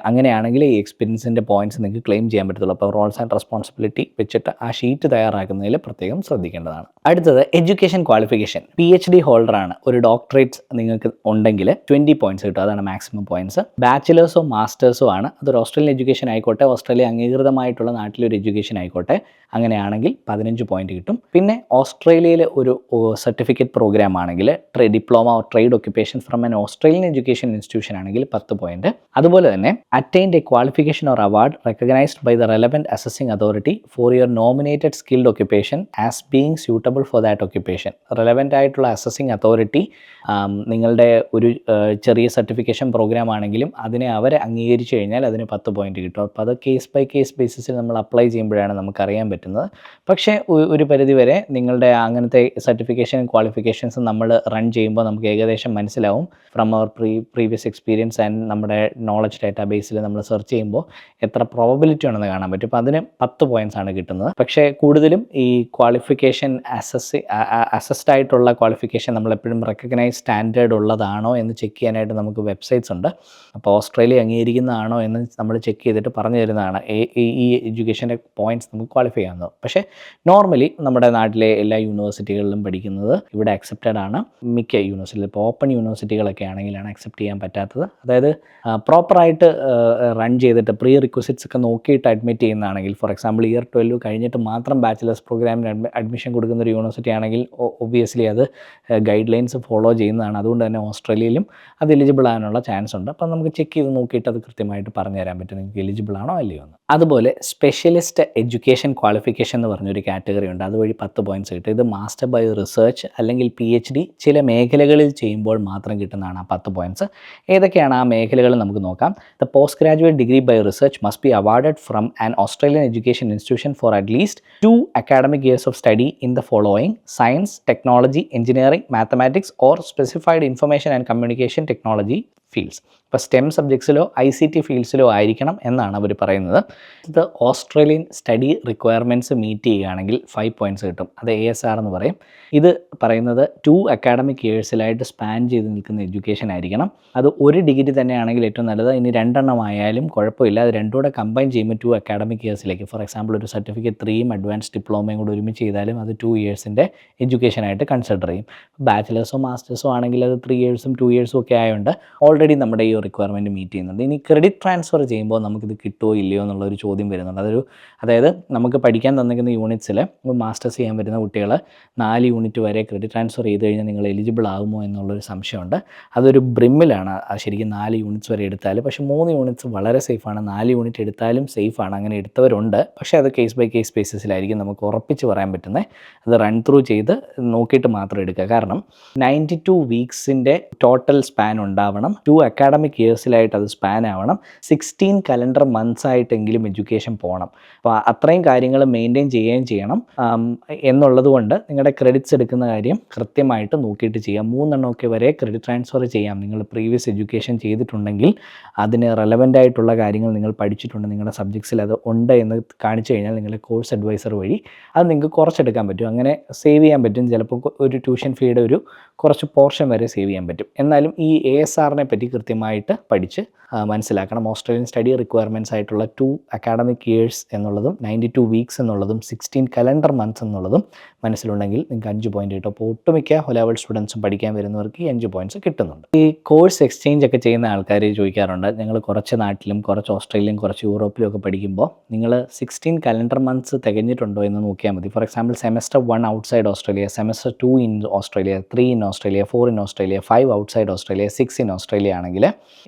അങ്ങനെയാണെങ്കിൽ ഈ എക്സ്പീരിയൻസിൻ്റെ പോയിൻറ്റ്സ് നിങ്ങൾക്ക് ക്ലെയിം ചെയ്യാൻ പറ്റത്തുള്ളൂ. അപ്പോൾ റോൾസ് ആൻഡ് റെസ്പോൺസിബിലിറ്റി വെച്ചിട്ട് ആ ഷീറ്റ് തയ്യാറാക്കുന്നതിൽ പ്രത്യേകം ശ്രദ്ധിക്കേണ്ടതാണ്. അടുത്തത് എഡ്യൂക്കേഷൻ ക്വാളിഫിക്കേഷൻ. PhD ഹോൾഡറാണ്, ഒരു ഡോക്ടറേറ്റ് നിങ്ങൾക്ക് ഉണ്ടെങ്കിൽ 20 പോയിൻറ്റ്സ് കിട്ടും, അതാണ് മാക്സിമം പോയിൻറ്റ്സ്. ബാച്ചിലേഴ്സോ മാസ്റ്റേഴ്സോ ആണ്, അതൊരു ഓസ്ട്രേലിയൻ എഡ്യൂക്കേഷൻ ആയിക്കോട്ടെ, ഓസ്ട്രേലിയ അംഗീകൃതമായിട്ടുള്ള നാട്ടിലൊരു എഡ്യൂക്കേഷൻ ആയിക്കോട്ടെ, അങ്ങനെയാണെങ്കിൽ 15 പോയിൻറ്റ് കിട്ടും. പിന്നെ ഓസ്ട്രേലിയയിലെ ഒരു സർട്ടിഫിക്കറ്റ് പ്രോഗ്രാം ആണെങ്കിൽ, diploma or trade occupation from an Australian education institution ആണെങ്കിൽ 10 പോയിൻറ്റ്. അതുപോലെ തന്നെ attained a qualification or award recognised by the relevant assessing authority for your nominated skilled occupation as being suitable for that occupation. Relevant ആയിട്ടുള്ള assessing authority നിങ്ങളുടെ ഒരു ചെറിയ certification programme ആണെങ്കിലും അതിനെ അവരെ അംഗീകരിച്ചു കഴിഞ്ഞാൽ അതിന് 10 പോയിൻറ്റ് കിട്ടും. അപ്പോൾ അത് കേസ് ബൈ കേസ് ബേസിസിൽ നമ്മൾ അപ്ലൈ ചെയ്യുമ്പോഴാണ് നമുക്കറിയാൻ പറ്റുന്നത്. പക്ഷേ ഒരു പരിധിവരെ നിങ്ങളുടെ അങ്ങനത്തെ സർട്ടിഫിക്കേഷൻ ക്വാളിഫിക്കേഷൻസ് നമ്മൾ റൺ ചെയ്യുമ്പോൾ നമുക്ക് ഏകദേശം മനസ്സിലാവും from our previous experience and നമ്മുടെ നോളജ് ഡാറ്റാബേസിൽ നമ്മൾ സെർച്ച് ചെയ്യുമ്പോൾ എത്ര പ്രോബബിലിറ്റി ഉണ്ടെന്ന് കാണാൻ പറ്റും. അപ്പോൾ അതിന് 10 പോയിൻറ്റ്സ് ആണ് കിട്ടുന്നത്. പക്ഷേ കൂടുതലും ഈ ക്വാളിഫിക്കേഷൻ അസസ്ഡ് ആയിട്ടുള്ള ക്വാളിഫിക്കേഷൻ നമ്മളെപ്പോഴും റെക്കഗ്നൈസ് സ്റ്റാൻഡേർഡ് ഉള്ളതാണോ എന്ന് ചെക്ക് ചെയ്യാനായിട്ട് നമുക്ക് വെബ്സൈറ്റ്സ് ഉണ്ട്. അപ്പോൾ ഓസ്ട്രേലിയ അംഗീകരിക്കുന്നതാണോ എന്ന് നമ്മൾ ചെക്ക് ചെയ്തിട്ട് പറഞ്ഞു തരുന്നതാണ് ഈ എഡ്യൂക്കേഷൻ്റെ പോയിൻറ്റ്സ് നമുക്ക് ക്വാളിഫൈ ചെയ്യാവുന്നത്. പക്ഷേ നോർമലി നമ്മുടെ നാട്ടിലെ എല്ലാ യൂണിവേഴ്സിറ്റികളിലും പഠിക്കുന്നത് ഇവിടെ അക്സെപ്റ്റഡ് ആണ്. മിക്ക യൂണിവേഴ്സിറ്റിയിൽ ഇപ്പോൾ ഓപ്പൺ യൂണിവേഴ്സിറ്റികളൊക്കെ ആണെങ്കിലാണ് അക്സെപ്റ്റ് ചെയ്യാൻ പറ്റാത്തത്. അതായത് പ്രോപ്പറായിട്ട് റൺ ചെയ്തിട്ട് പ്രീ റിക്വസിറ്റ്സ് ഒക്കെ നോക്കിയിട്ട് അഡ്മിറ്റ് ചെയ്യുന്നതാണെങ്കിൽ, ഫോർ എക്സാമ്പിൾ ഇയർ 12 കഴിഞ്ഞിട്ട് മാത്രം ബാച്ചിലേഴ്സ് പ്രോഗ്രാമിന് അഡ്മിഷൻ കൊടുക്കുന്ന ഒരു യൂണിവേഴ്സിറ്റി ആണെങ്കിൽ ഒബ്വിയസ്ലി അത് ഗൈഡ് ലൈൻസ് ഫോളോ ചെയ്യുന്നതാണ്. അതുകൊണ്ട് തന്നെ ഓസ്ട്രേലിയയിലും അത് എലിജിബിൾ ആകാനുള്ള ചാൻസ് ഉണ്ട്. അപ്പോൾ നമുക്ക് ചെക്ക് ചെയ്ത് നോക്കിയിട്ട് അത് കൃത്യമായിട്ട് പറഞ്ഞു തരാൻ പറ്റും നിങ്ങൾക്ക് എലിജിബിൾ ആണോ അല്ലയോ എന്ന്. അതുപോലെ സ്പെഷ്യലിസ്റ്റ് എഡ്യൂക്കേഷൻ ക്വാളിഫിക്കേഷൻ എന്ന് പറഞ്ഞൊരു കാറ്റഗറി ഉണ്ട്, അതുവഴി 10 പോയിൻറ്റ്സ് കിട്ടും. ഇത് മാസ്റ്റർ ബൈ റിസർച്ച് അല്ലെങ്കിൽ PhD ചില മേഖലകളിൽ ചെയ്യുമ്പോൾ മാത്രം കിട്ടുന്നതാണ് ആ 10 പോയിൻറ്റ്സ്. ഏതൊക്കെയാണ് ആ മേഖലകൾ നമുക്ക് നോക്കാം. The post graduate degree by research must be awarded from an Australian education institution for at least 2 academic years of study in the following: science, technology, engineering, mathematics or specified information and communication technology fields. ഇപ്പോൾ STEM സബ്ജക്ട്സിലോ ICT ഫീൽഡ്സിലോ ആയിരിക്കണം എന്നാണ് അവർ പറയുന്നത്. ഇത് Australian study requirements meet ചെയ്യുകയാണെങ്കിൽ 5 points കിട്ടും. അത് ASR എന്ന് പറയും. ഇത് പറയുന്നത് 2 academic yearsലായിട്ട് സ്പാൻ ചെയ്ത് നിൽക്കുന്ന എഡ്യൂക്കേഷൻ ആയിരിക്കണം. അത് ഒരു ഡിഗ്രി തന്നെയാണെങ്കിൽ ഏറ്റവും നല്ലത്. ഇനി 2 എണ്ണം ആയാലും കുഴപ്പമില്ല. അത് രണ്ടും കൂടെ കമ്പൈൻ ചെയ്യുമ്പോൾ 2 academic yearsലേക്ക്, ഫോർ എക്സാമ്പിൾ ഒരു സർട്ടിഫിക്കറ്റ് 3യും അഡ്വാൻസ് ഡിപ്ലോമയും കൂടെ ഒരുമിച്ച് ചെയ്താലും അത് 2 ഇയേഴ്സിൻ്റെ എഡ്യൂക്കേഷനായിട്ട് കൺസിഡർ ചെയ്യും. ബാച്ചിലേഴ്സോ മാസ്റ്റേഴ്സോ ആണെങ്കിൽ അത് 3 ഇയേഴ്സും 2 ഇയേഴ്സും ഒക്കെ ആയതുകൊണ്ട് ഓൾറെഡി നമ്മുടെ ഈ റിക്വയർമെൻറ്റ് മീറ്റ് ചെയ്യുന്നുണ്ട്. ഇനി ക്രെഡിറ്റ് ട്രാൻസ്ഫർ ചെയ്യുമ്പോൾ നമുക്കിത് കിട്ടുമോ ഇല്ലയോ എന്നുള്ളൊരു ചോദ്യം വരുന്നുണ്ട്. അതായത് നമുക്ക് പഠിക്കാൻ തന്നിരിക്കുന്ന യൂണിറ്റ്സിൽ മാസ്റ്റേഴ്സ് ചെയ്യാൻ വരുന്ന കുട്ടികൾ 4 യൂണിറ്റ് വരെ ക്രെഡിറ്റ് ട്രാൻസ്ഫർ ചെയ്ത് കഴിഞ്ഞാൽ നിങ്ങൾ എലിജിബിൾ ആകുമോ എന്നുള്ളൊരു സംശയമുണ്ട്. അതൊരു ബ്രിമ്മിലാണ് ശരിക്കും 4 യൂണിറ്റ്സ് വരെ എടുത്താൽ. പക്ഷേ 3 യൂണിറ്റ്സ് വളരെ സേഫാണ്. 4 യൂണിറ്റ് എടുത്താലും സേഫാണ്. അങ്ങനെ എടുത്തവരുണ്ട്. പക്ഷേ അത് കേസ് ബൈ കേസ് ബേസിസിലായിരിക്കും, നമുക്ക് ഉറപ്പിച്ച് പറയാൻ പറ്റുന്നത്. അത് റൺ ത്രൂ ചെയ്ത് നോക്കിയിട്ട് മാത്രം എടുക്കുക. കാരണം 92 വീക്സിൻ്റെ ടോട്ടൽ സ്പാൻ ഉണ്ടാവണം. 2 academic yearsലായിട്ട് അത് സ്പാൻ ആവണം. 16 calendar months ആയിട്ടെങ്കിലും എഡ്യൂക്കേഷൻ പോകണം. അപ്പോൾ അത്രയും കാര്യങ്ങൾ മെയിൻറ്റെയിൻ ചെയ്യുകയും ചെയ്യണം എന്നുള്ളത് കൊണ്ട് നിങ്ങളുടെ ക്രെഡിറ്റ്സ് എടുക്കുന്ന കാര്യം കൃത്യമായിട്ട് നോക്കിയിട്ട് ചെയ്യാം. 3 എണ്ണമൊക്കെ വരെ ക്രെഡിറ്റ് ട്രാൻസ്ഫർ ചെയ്യാം. നിങ്ങൾ പ്രീവിയസ് എഡ്യൂക്കേഷൻ ചെയ്തിട്ടുണ്ടെങ്കിൽ അതിന് റെലവൻ്റ് ആയിട്ടുള്ള കാര്യങ്ങൾ നിങ്ങൾ പഠിച്ചിട്ടുണ്ട്, നിങ്ങളുടെ സബ്ജക്ട്സിൽ അത് ഉണ്ട് എന്ന് കാണിച്ചു കഴിഞ്ഞാൽ നിങ്ങളുടെ കോഴ്സ് അഡ്വൈസർ വഴി അത് നിങ്ങൾക്ക് കുറച്ചെടുക്കാൻ പറ്റും. അങ്ങനെ സേവ് ചെയ്യാൻ പറ്റും. ചിലപ്പോൾ ഒരു ട്യൂഷൻ ഫീയുടെ ഒരു കുറച്ച് പോർഷൻ വരെ സേവ് ചെയ്യാൻ പറ്റും. എന്നാലും ഈ ASRനെ പറ്റി കൃത്യമായിട്ട് പഠിച്ച് മനസ്സിലാക്കണം. ഓസ്ട്രേലിയൻ സ്റ്റഡി റിക്വയർമെൻറ്റ്സ് ആയിട്ടുള്ള 2 academic years എന്നുള്ളതും 92 വീക്സ് എന്നുള്ളതും 16 calendar months എന്നുള്ളതും മനസ്സിലുണ്ടെങ്കിൽ നിങ്ങൾക്ക് 5 പോയിൻറ്റ് കിട്ടും. അപ്പോൾ ഒട്ടുമിക്ക ലെവൽ സ്റ്റുഡൻസും പഠിക്കാൻ വരുന്നവർക്ക് ഈ 5 പോയിൻറ്റ്സ് കിട്ടുന്നുണ്ട്. ഈ കോഴ്സ് എക്സ്ചേഞ്ച് ഒക്കെ ചെയ്യുന്ന ആൾക്കാർ ചോദിക്കാറുണ്ട്, ഞങ്ങൾ കുറച്ച് നാട്ടിലും കുറച്ച് ഓസ്ട്രേലിയയും കുറച്ച് യൂറോപ്പിലും ഒക്കെ പഠിക്കുമ്പോൾ നിങ്ങൾ 16 calendar months തികഞ്ഞിട്ടുണ്ടോ എന്ന് നോക്കിയാൽ മതി. For example semester 1 outside Australia, semester 2 in Australia, 3 in Australia, 4 in Australia, 5 outside Australia, 6 in Australia ആണെങ്കിൽ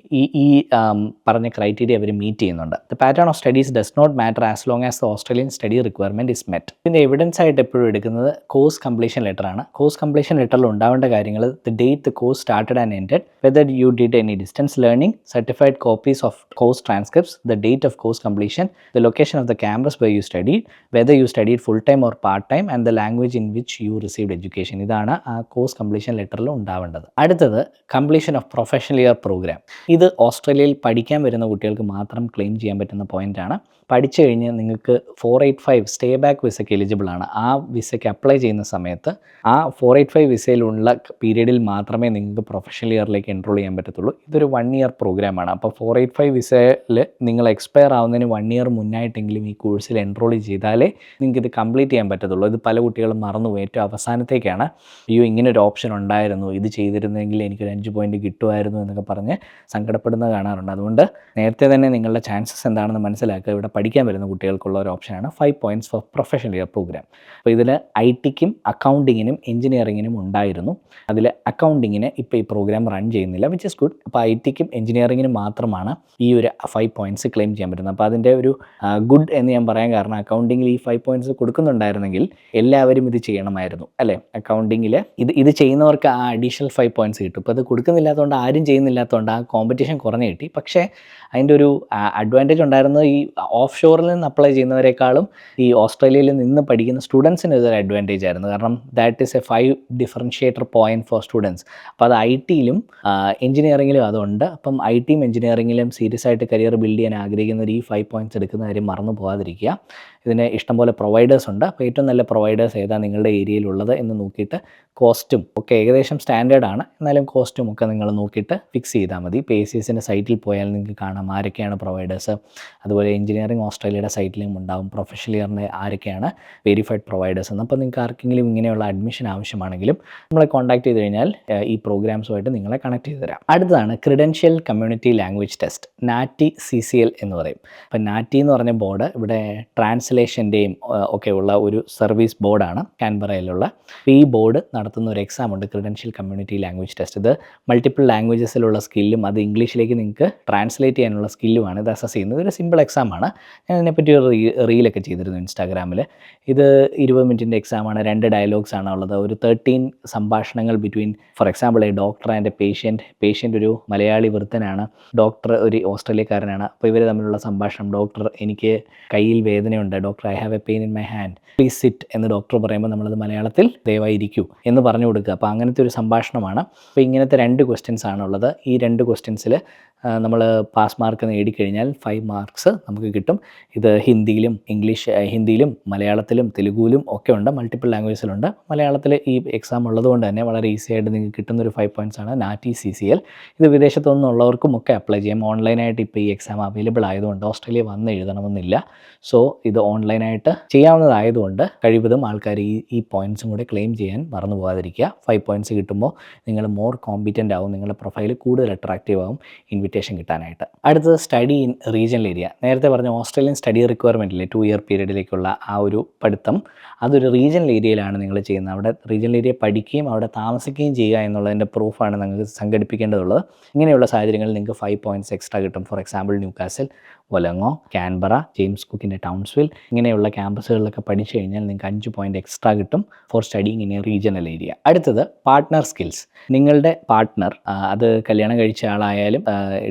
ഈ പറഞ്ഞ ക്രൈറ്റീരിയ അവർ മീറ്റ് ചെയ്യുന്നുണ്ട്. The pattern of studies does not matter as long as the Australian study requirement is met. ഇതിൻ്റെ evidence ആയിട്ട് എപ്പോഴും എടുക്കുന്നത് course completion letter ആണ്. കോഴ്സ് കംപ്ലീഷൻ ലെറ്ററിൽ ഉണ്ടാവേണ്ട കാര്യങ്ങൾ: the date the course started and ended, whether you did any distance learning, certified copies of course transcripts, the date of course completion, the location of the campus where you studied, whether you studied full time or part time, and the language in which you received education. ഇതാണ് ആ course completion ലെറ്ററിൽ ഉണ്ടാവേണ്ടത്. അടുത്തത് completion of professional year program. ഇത് ഓസ്ട്രേലിയയിൽ പഠിക്കാൻ വരുന്ന കുട്ടികൾക്ക് മാത്രം ക്ലെയിം ചെയ്യാൻ പറ്റുന്ന പോയിൻ്റാണ്. പഠിച്ചു കഴിഞ്ഞ് നിങ്ങൾക്ക് 485 സ്റ്റേ ബാക്ക് വിസയ്ക്ക് എലിജിബിൾ ആണ്. ആ വിസയ്ക്ക് അപ്ലൈ ചെയ്യുന്ന സമയത്ത് ആ 485 വിസയിലുള്ള പീരീഡിൽ മാത്രമേ നിങ്ങൾക്ക് പ്രൊഫഷണൽ ഇയറിലേക്ക് എൻറോൾ ചെയ്യാൻ പറ്റത്തുള്ളൂ. ഇതൊരു 1 ഇയർ പ്രോഗ്രാമാണ്. അപ്പോൾ 485 വിസയിൽ നിങ്ങൾ എക്സ്പയർ ആവുന്നതിന് 1 ഇയർ മുന്നായിട്ടെങ്കിലും ഈ കോഴ്സിൽ എൻറോൾ ചെയ്താലേ നിങ്ങൾക്ക് ഇത് കംപ്ലീറ്റ് ചെയ്യാൻ പറ്റത്തുള്ളൂ. ഇത് പല കുട്ടികളും മറന്നുപോയി. ഏറ്റവും അവസാനത്തേക്കാണ് അയ്യോ ഇങ്ങനൊരു ഓപ്ഷൻ ഉണ്ടായിരുന്നു, ഇത് ചെയ്തിരുന്നെങ്കിൽ എനിക്കൊരു 5 പോയിന്റ് കിട്ടുമായിരുന്നു എന്നൊക്കെ പറഞ്ഞ് സങ്കടപ്പെടുന്നത് കാണാറുണ്ട്. അതുകൊണ്ട് നേരത്തെ തന്നെ നിങ്ങളുടെ ചാൻസസ് എന്താണെന്ന് മനസ്സിലാക്കുക. ഇവിടെ പഠിക്കാൻ വരുന്ന കുട്ടികൾക്കുള്ള ഒരു ഓപ്ഷനാണ് 5 points for professional year program. അപ്പോൾ ഇതിൽ IT-ക്കും അക്കൗണ്ടിങ്ങിനും എഞ്ചിനീയറിങ്ങിനും ഉണ്ടായിരുന്നു. അതിൽ അക്കൗണ്ടിങ്ങിന് ഇപ്പോൾ ഈ പ്രോഗ്രാം റൺ ചെയ്യുന്നില്ല, വിച്ച് ഇസ് ഗുഡ്. അപ്പോൾ IT-ക്കും എഞ്ചിനീയറിങ്ങിനും മാത്രമാണ് ഈ ഒരു 5 പോയിൻറ്റ്സ് ക്ലെയിം ചെയ്യാൻ പറ്റുന്നത്. അപ്പോൾ അതിൻ്റെ ഒരു ഗുഡ് എന്ന് ഞാൻ പറയാൻ കാരണം അക്കൗണ്ടിങ്ങിൽ ഈ 5 പോയിൻറ്റ്സ് കൊടുക്കുന്നുണ്ടായിരുന്നെങ്കിൽ എല്ലാവരും ഇത് ചെയ്യണമായിരുന്നു അല്ലേ. അക്കൗണ്ടിങ്ങിൽ ഇത് ചെയ്യുന്നവർക്ക് ആ അഡീഷണൽ 5 പോയിൻറ്റ്സ് കിട്ടും. ഇപ്പോൾ അത് കൊടുക്കുന്നില്ലാത്തതുകൊണ്ട് ആരും ചെയ്യുന്നില്ലാത്തതുകൊണ്ട് ആ കോമ്പറ്റീഷൻ കുറഞ്ഞു കിട്ടി. പക്ഷേ അതിൻ്റെ ഒരു അഡ്വാൻറ്റേജ് ഉണ്ടായിരുന്നത് ഈ ഓഫ് ഷോറിൽ നിന്ന് അപ്ലൈ ചെയ്യുന്നവരെക്കാളും ഈ ഓസ്ട്രേലിയയിൽ നിന്ന് പഠിക്കുന്ന സ്റ്റുഡൻസിന് ഇതൊരു അഡ്വാൻറ്റേജ് ആയിരുന്നു. കാരണം that is A 5 differentiator point for students. അപ്പോൾ അത് IT-യിലും എഞ്ചിനീയറിങ്ങിലും അതുണ്ട്. അപ്പം IT-യും എഞ്ചിനീയറിങ്ങിലും സീരിയസ് ആയിട്ട് കരിയർ ബിൽഡ് ചെയ്യാൻ ആഗ്രഹിക്കുന്നവർ ഈ 5 പോയിൻറ്റ്സ് എടുക്കുന്ന കാര്യം മറന്നു പോകാതിരിക്കുക. ഇതിന് ഇഷ്ടംപോലെ പ്രൊവൈഡേഴ്സ് ഉണ്ട്. അപ്പോൾ ഏറ്റവും നല്ല പ്രൊവൈഡേഴ്സ് ഏതാണ് നിങ്ങളുടെ ഏരിയയിലുള്ളത് എന്ന് നോക്കിയിട്ട് കോസ്റ്റും ഒക്കെ ഏകദേശം സ്റ്റാൻഡേർഡ് ആണ്, എന്നാലും കോസ്റ്റും ഒക്കെ നിങ്ങൾ നോക്കിയിട്ട് ഫിക്സ് ചെയ്താൽ മതി. ഇപ്പോൾ ACSൻ്റെ സൈറ്റിൽ പോയാൽ നിങ്ങൾക്ക് കാണാം ആരൊക്കെയാണ് പ്രൊവൈഡേഴ്സ്. അതുപോലെ എഞ്ചിനീയറിംഗ് ഓസ്ട്രേലിയയുടെ സൈറ്റിലും ഉണ്ടാകും പ്രൊഫഷണൽ ഇയറിൻ്റെ ആരൊക്കെയാണ് വെരിഫൈഡ് പ്രൊവൈഡേഴ്സ് എന്ന്. അപ്പോൾ നിങ്ങൾക്ക് ആർക്കെങ്കിലും ഇങ്ങനെയുള്ള അഡ്മിഷൻ ആവശ്യമാണെങ്കിലും നമ്മളെ കോൺടാക്ട് ചെയ്ത് കഴിഞ്ഞാൽ ഈ പ്രോഗ്രാംസുമായിട്ട് നിങ്ങളെ കണക്ട് ചെയ്ത് തരാം. അടുത്തതാണ് credential community language test, NATI CCL എന്ന് പറയും. അപ്പോൾ NATI എന്ന് പറഞ്ഞ ബോർഡ് ഇവിടെ ട്രാൻസ്ലേഷൻ്റെയും ഒക്കെ ഉള്ള ഒരു സർവീസ് ബോർഡാണ് കാൻബറയിലുള്ള. അപ്പോൾ ഈ ബോർഡ് നടത്തുന്ന ഒരു എക്സാം ഉണ്ട്, ക്രിഡൻഷ്യൽ കമ്മ്യൂണിറ്റി ലാംഗ്വേജ് ടെസ്റ്റ്. ഇത് മൾട്ടിപ്പിൾ ലാംഗ്വേജസിലുള്ള സ്കില്ലും അത് ഇംഗ്ലീഷിലേക്ക് നിങ്ങൾക്ക് ട്രാൻസ്ലേറ്റ് ചെയ്യാനുള്ള സ്കില്ലുമാണ് ഇത് അസസ് ചെയ്യുന്നത്. ഒരു സിമ്പിൾ എക്സാമാണ്. ഞാൻ ഇതിനെപ്പറ്റി ഒരു റീലൊക്കെ ചെയ്തിരുന്നു ഇൻസ്റ്റാഗ്രാമിൽ. ഇത് 20 മിനിറ്റിൻ്റെ എക്സാമാണ്. 2 ഡയലോഗ്സ് ആണ് ഉള്ളത്. ഒരു 13 സംഭാഷണങ്ങൾ between for example A doctor and A patient ഒരു മലയാളി വൃദ്ധനാണ്, ഡോക്ടർ ഒരു ഓസ്ട്രേലിയക്കാരനാണ്. അപ്പോൾ ഇവർ തമ്മിലുള്ള സംഭാഷണം, ഡോക്ടർ എനിക്ക് കയ്യിൽ വേദനയുണ്ട്, doctor I have A pain in my hand please sit എന്ന് ഡോക്ടർ പറയുമ്പോൾ നമ്മളത് മലയാളത്തിൽ ദയവായി ഇരിക്കൂ എന്ന് പറഞ്ഞു കൊടുക്കുക. അപ്പോൾ അങ്ങനത്തെ ഒരു സംഭാഷണമാണ്. അപ്പോൾ ഇങ്ങനത്തെ 2 ക്വസ്റ്റ്യൻസ് ആണുള്ളത്. ഈ 2 ക്വസ്റ്റ്യൻസിൽ നമ്മൾ പാസ് മാർക്ക് നേടിക്കഴിഞ്ഞാൽ 5 മാർക്സ് നമുക്ക് കിട്ടും. ഇത് ഹിന്ദിയിലും മലയാളത്തിലും തെലുഗുവിലും ഒക്കെ ഉണ്ട്, മൾട്ടിപ്പിൾ ലാംഗ്വേജിലുണ്ട്. മലയാളത്തിൽ ഈ എക്സാം ഉള്ളതുകൊണ്ട് തന്നെ വളരെ ഈസി ആയിട്ട് നിങ്ങൾക്ക് കിട്ടുന്നൊരു 5 പോയിൻറ്റ്സ് ആണ് NATI CCL. ഇത് വിദേശത്തുനിന്നുള്ളവർക്കും ഒക്കെ അപ്ലൈ ചെയ്യാം. ഓൺലൈനായിട്ട് ഇപ്പോൾ ഈ എക്സാം അവൈലബിൾ ആയതുകൊണ്ട് ഓസ്ട്രേലിയ വന്ന് എഴുതണമെന്നില്ല. സോ ഇത് ഓൺലൈനായിട്ട് ചെയ്യാവുന്നതായതുകൊണ്ട് കഴിവതും ആൾക്കാർ ഈ പോയിൻറ്റ്സും കൂടെ ക്ലെയിം ചെയ്യാൻ മറന്നു പോകാതിരിക്കുക. 5 പോയിൻറ്റ്സ് കിട്ടുമ്പോൾ നിങ്ങൾ മോർ കോമ്പിറ്റൻ്റ് ആവും, നിങ്ങളുടെ പ്രൊഫൈൽ കൂടുതൽ അട്രാക്റ്റീവ് ആവും ഇൻവിറ്റേഷൻ കിട്ടാനായിട്ട്. അടുത്തത് സ്റ്റഡി ഇൻ റീജിയണൽ ഏരിയ. നേരത്തെ പറഞ്ഞ ഓസ്ട്രേലിയൻ സ്റ്റഡി റിക്വയർമെൻറ്റിലെ 2 ഇയർ പീരീഡിലേക്കുള്ള ആ ഒരു പഠിത്തം അതൊരു റീജിയണൽ ഏരിയയിലാണ് നിങ്ങൾ ചെയ്യുന്നത്. അവിടെ റീജിയണൽ ഏരിയ പഠിക്കുകയും അവിടെ താമസിക്കുകയും ചെയ്യുക എന്നുള്ളതിൻ്റെ പ്രൂഫാണ് നിങ്ങൾക്ക് സംഘടിപ്പിക്കേണ്ടതുള്ളത്. ഇങ്ങനെയുള്ള സാഹചര്യങ്ങളിൽ നിങ്ങൾക്ക് 5 പോയിൻറ്റ്സ് എക്സ്ട്രാ കിട്ടും. ഫോർ എക്സാമ്പിൾ ന്യൂകാസൽ, വൊലങ്ങോ, കാൻബറ, ജെയിംസ് കുക്കിൻ്റെ ടൗൺസ്വിൽ ഇങ്ങനെയുള്ള ക്യാമ്പസുകളിലൊക്കെ പഠിച്ചു കഴിഞ്ഞാൽ നിങ്ങൾക്ക് 5 പോയിൻറ്റ് എക്സ്ട്രാ കിട്ടും for studying in a regional area. അടുത്തത് പാർട്ട്ണർ സ്കിൽസ്. നിങ്ങളുടെ പാർട്ട്ണർ, അത് കല്യാണം കഴിച്ച ആളായാലും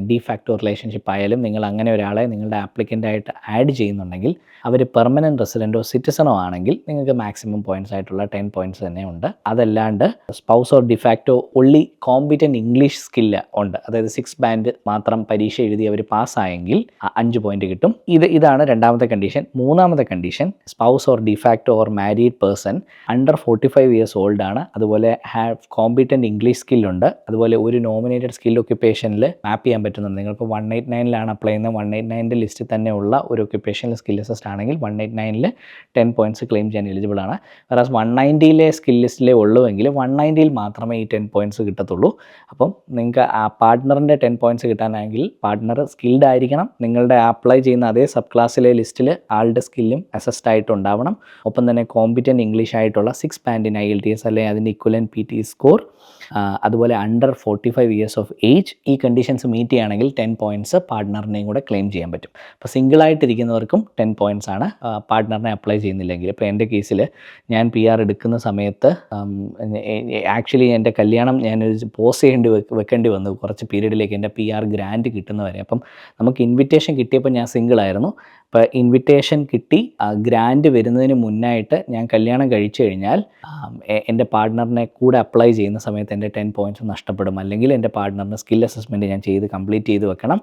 ഡി ഫാക്ടോ റിലേഷൻഷിപ്പ് ആയാലും, നിങ്ങൾ അങ്ങനെ ഒരാളെ നിങ്ങളുടെ ആപ്ലിക്കൻ്റായിട്ട് ആഡ് ചെയ്യുന്നുണ്ടെങ്കിൽ അവർ പെർമനൻറ്റ് റെസിഡൻറ്റോ സിറ്റിസണോ ആണെങ്കിൽ നിങ്ങൾക്ക് മാക്സിമം പോയിൻറ്റ്സ് ആയിട്ടുള്ള 10 പോയിൻറ്റ്സ് തന്നെ ഉണ്ട്. അതല്ലാണ്ട് spouse or de facto only competent English skill ഉണ്ട്, അതായത് 6 ബാൻഡ് മാത്രം പരീക്ഷ എഴുതി അവർ പാസ്സായെങ്കിൽ 5 പോയിൻറ്റ് കിട്ടും. ഇതാണ് രണ്ടാമത്തെ കണ്ടീഷൻ. മൂന്നാമത്തെ condition spouse or de facto or married person under 45 years old ആണ്, അതുപോലെ ഹാവ് കോമ്പിറ്റൻറ്റ് ഇംഗ്ലീഷ് സ്കില്ലുണ്ട്, അതുപോലെ ഒരു നോമിനേറ്റഡ് സ്കിൽ ഒക്യുപ്പേഷനിൽ മാപ്പ് ചെയ്യാൻ പറ്റുന്നുണ്ട്. നിങ്ങളിപ്പോൾ 189 അപ്ലൈ ചെയ്യുന്നത് 189 ലിസ്റ്റിൽ തന്നെ ഉള്ള ഒരു ഒക്യുപ്പേഷനിൽ സ്കിൽ അസസ്റ്റ് ആണെങ്കിൽ 189 10 പോയിൻറ്റ്സ് ക്ലെയിം ചെയ്യാൻ എലിജിബിൾ ആണ്. വേറാസ് 190 സ്കിൽ ലിസ്റ്റിലേ ഉള്ളുവെങ്കിൽ 190 മാത്രമേ ഈ 10 പോയിൻറ്റ്സ് കിട്ടത്തുള്ളൂ. അപ്പം നിങ്ങൾക്ക് ആ പാർട്ട്ണറിൻ്റെ 10 പോയിൻറ്റ്സ് കിട്ടാനാണെങ്കിൽ പാർട്ട്ണർ സ്കിൽഡ് ആയിരിക്കണം, നിങ്ങളുടെ അപ്ലൈ ചെയ്യുന്ന അതേ സബ് ക്ലാസ്സിലെ ലിസ്റ്റിൽ ആളുടെ സ്കില്ലും അസസ്ഡ് ആയിട്ട് ഉണ്ടാവണം, ഒപ്പം തന്നെ കോമ്പിറ്റൻറ്റ് ഇംഗ്ലീഷ് ആയിട്ടുള്ള 6 ബാൻഡിൻ IELTS അല്ലെങ്കിൽ അതിൻ്റെ ഇക്വലൻറ്റ് PT സ്കോർ, അതുപോലെ അണ്ടർ 45 ഇയേഴ്സ് ഓഫ് ഏജ്. ഈ കണ്ടീഷൻസ് മീറ്റ് ചെയ്യുകയാണെങ്കിൽ 10 പോയിൻറ്റ്സ് പാർട്ട്ണറിനെയും കൂടെ ക്ലെയിം ചെയ്യാൻ പറ്റും. അപ്പോൾ സിംഗിളായിട്ടിരിക്കുന്നവർക്കും 10 പോയിൻറ്റ്സ് ആണ്, പാർട്ട്ണറിനെ അപ്ലൈ ചെയ്യുന്നില്ലെങ്കിൽ. ഇപ്പോൾ എൻ്റെ കേസിൽ ഞാൻ PR എടുക്കുന്ന സമയത്ത് ആക്ച്വലി എൻ്റെ കല്യാണം ഞാനൊരു പോസ് വെക്കേണ്ടി വന്നു കുറച്ച് പീരീഡിലേക്ക് എൻ്റെ PR ഗ്രാൻഡ് കിട്ടുന്നവരെ. അപ്പം നമുക്ക് ഇൻവിറ്റേഷൻ കിട്ടിയപ്പോൾ ഞാൻ സിംഗിളായിരുന്നു, ഇപ്പോൾ ഇൻവിറ്റേഷൻ കിട്ടി ഗ്രാൻഡ് വരുന്നതിന് മുന്നായിട്ട് ഞാൻ കല്യാണം കഴിച്ചു കഴിഞ്ഞാൽ എൻ്റെ പാർട്ട്ണറിനെ കൂടെ അപ്ലൈ ചെയ്യുന്ന സമയത്ത് എൻ്റെ 10 പോയിൻറ്റ്സ് നഷ്ടപ്പെടും. അല്ലെങ്കിൽ എൻ്റെ പാർട്ട്ണറിന് സ്കിൽ അസസ്മെൻറ്റ് ഞാൻ കംപ്ലീറ്റ് ചെയ്ത് വെക്കണം,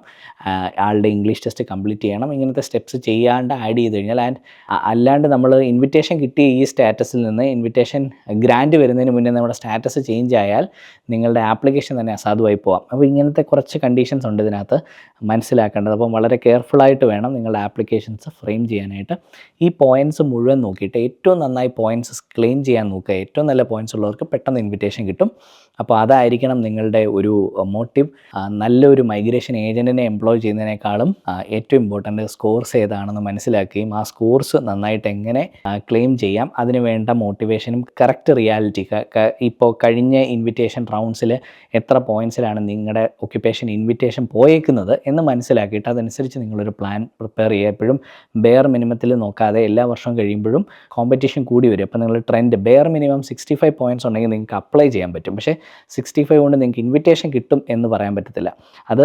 ആളുടെ ഇംഗ്ലീഷ് ടെസ്റ്റ് കംപ്ലീറ്റ് ചെയ്യണം. ഇങ്ങനത്തെ സ്റ്റെപ്സ് ചെയ്യാണ്ട് ആഡ് ചെയ്ത് കഴിഞ്ഞാൽ അല്ലാണ്ട് നമ്മൾ ഇൻവിറ്റേഷൻ കിട്ടിയ ഈ സ്റ്റാറ്റസിൽ നിന്ന് ഇൻവിറ്റേഷൻ ഗ്രാൻഡ് വരുന്നതിന് മുന്നേ നമ്മുടെ സ്റ്റാറ്റസ് ചേഞ്ച് ആയാൽ നിങ്ങളുടെ ആപ്ലിക്കേഷൻ തന്നെ അസാധുവായി പോകാം. അപ്പോൾ ഇങ്ങനത്തെ കുറച്ച് കണ്ടീഷൻസ് ഉണ്ട് ഇതിനകത്ത് മനസ്സിലാക്കേണ്ടത്. അപ്പം വളരെ കെയർഫുള്ളായിട്ട് വേണം നിങ്ങളുടെ ആപ്ലിക്കേഷൻസ് ഫ്രെയിം ചെയ്യാനായിട്ട്. ഈ പോയിൻറ്റ്സ് മുഴുവൻ നോക്കിയിട്ട് ഏറ്റവും നന്നായി പോയിൻറ്റ്സ് ക്ലെയിം ചെയ്യാൻ നോക്കുക. ഏറ്റവും നല്ല പോയിൻറ്റ്സ് ഉള്ളവർക്ക് പെട്ടെന്ന് ഇൻവിറ്റേഷൻ കിട്ടും. അപ്പോൾ അതായിരിക്കണം നിങ്ങളുടെ ഒരു മോട്ടീവ്. നല്ലൊരു മൈഗ്രേഷൻ ഏജൻറ്റിനെ എംപ്ലോയ് ചെയ്യുന്നതിനേക്കാളും ഏറ്റവും ഇമ്പോർട്ടൻ്റ് സ്കോർസ് ഏതാണെന്ന് മനസ്സിലാക്കുകയും ആ സ്കോർസ് നന്നായിട്ട് എങ്ങനെ ക്ലെയിം ചെയ്യാം അതിന് വേണ്ട മോട്ടിവേഷനും കറക്റ്റ് റിയാലിറ്റി. ഇപ്പോൾ കഴിഞ്ഞ ഇൻവിറ്റേഷൻ റൗണ്ട്സിൽ എത്ര പോയിൻറ്റ്സിലാണ് നിങ്ങളുടെ ഒക്യുപ്പേഷൻ ഇൻവിറ്റേഷൻ പോയേക്കുന്നത് എന്ന് മനസ്സിലാക്കിയിട്ട് അതനുസരിച്ച് നിങ്ങളൊരു പ്ലാൻ പ്രിപ്പയർ ചെയ്യുക. എപ്പോഴും ബെയർ മിനിമത്തിൽ നോക്കാതെ എല്ലാ വർഷവും കഴിയുമ്പോഴും കോമ്പറ്റീഷൻ കൂടി വരും. അപ്പോൾ നിങ്ങൾ ട്രെൻഡ് ബെയർ മിനിമം 65 പോയിൻറ്റ്സ് ഉണ്ടെങ്കിൽ നിങ്ങൾക്ക് അപ്ലൈ ചെയ്യാൻ പറ്റും. പക്ഷേ 65 കൊണ്ട് നിങ്ങൾക്ക് ഇൻവിറ്റേഷൻ കിട്ടും എന്ന് പറയാൻ പറ്റത്തില്ല. അത്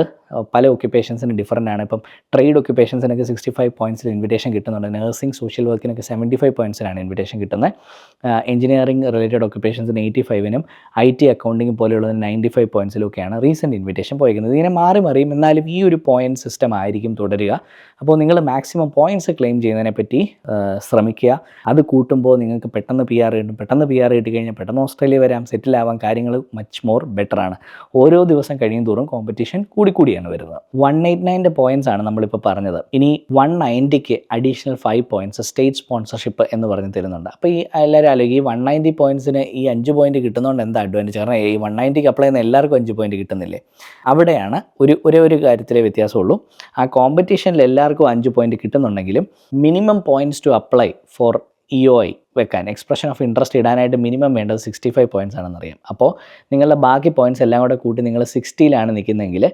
പല ഒക്യുപ്പേഷൻസിന് ഡിഫറൻ്റ് ആണ്. ഇപ്പം ട്രേഡ് ഒക്യുപ്പേഷൻസിനൊക്കെ 65 പോയിൻറ്റ്സിൽ ഇൻവിറ്റേഷൻ കിട്ടുന്നുണ്ട്. നഴ്സിംഗ്, സോഷ്യൽ വർക്കിനൊക്കെ 75 പോയിൻറ്റ്സിലാണ് ഇൻവിറ്റേഷൻ കിട്ടുന്നത്. എഞ്ചിനീയറിംഗ് റിലേറ്റഡ് ഒക്യുപ്പേഷൻസിന് 85-നും IT അക്കൗണ്ടിങ് പോലെയുള്ളതിന് 95 പോയിൻറ്റ്സിലൊക്കെയാണ് റീസെൻറ്റ് ഇൻവിറ്റേഷൻ പോയിരിക്കുന്നത്. ഇതിനെ മാറി മറിയും, എന്നാലും ഈ ഒരു പോയിൻറ്റ് സിസ്റ്റം ആയിരിക്കും തുടരുക. അപ്പോൾ നിങ്ങൾ മാക്സിമം പോയിൻറ്റ്സ് ക്ലെയിം ചെയ്യുന്നതിനെ പറ്റി ശ്രമിക്കുക. അത് കൂട്ടുമ്പോൾ നിങ്ങൾക്ക് പെട്ടെന്ന് PR കിട്ടും. പെട്ടെന്ന് PR കിട്ടിക്കഴിഞ്ഞാൽ പെട്ടെന്ന് ഓസ്ട്രേലിയ വരാം, സെറ്റിൽ ആവാൻ, കാര്യങ്ങൾ മച്ച് മോർ ബെറ്ററാണ്. ഓരോ ദിവസം കഴിയും തോറും കോമ്പറ്റീഷൻ കൂടിക്കൂടിയാണ് വരുന്നത്. 189 പോയിൻറ്റ്സ് ആണ് നമ്മളിപ്പോൾ പറഞ്ഞത്. ഇനി 190ക്ക് അഡീഷണൽ 5 പോയിൻറ്റ്സ് സ്റ്റേറ്റ് സ്പോൺസർഷിപ്പ് എന്ന് പറഞ്ഞ് തരുന്നുണ്ട്. അപ്പോൾ ഈ എല്ലാവരും ആലോചിക്കും, ഈ 190 പോയിൻറ്റ്സിന് ഈ 5 പോയിൻറ്റ് കിട്ടുന്നതുകൊണ്ട് എന്താ അഡ്വാൻറ്റേജ്? കാരണം ഈ 190ക്ക് അപ്ലൈ ചെയ്യുന്ന എല്ലാവർക്കും 5 പോയിൻറ്റ് കിട്ടുന്നില്ലേ? അവിടെയാണ് ഒരേ ഒരു കാര്യത്തിലേ വ്യത്യാസമുള്ളൂ. ആ കോമ്പറ്റീഷനിൽ എല്ലാവർക്കും 5 പോയിൻറ്റ് കിട്ടുന്നുണ്ടെങ്കിലും minimum points to apply for EOI വെക്കാൻ, എക്സ്പ്രഷൻ ഓഫ് ഇൻട്രസ്റ്റ് ഇടാനായിട്ട് മിനിമം വേണ്ടത് 65 പോയിൻറ്റ്സ് ആണെന്നറിയാം. അപ്പോൾ നിങ്ങളുടെ ബാക്കി പോയിൻറ്റ്സ് എല്ലാം കൂടെ കൂട്ടി നിങ്ങൾ 60ലാണ് നിൽക്കുന്നതെങ്കിൽ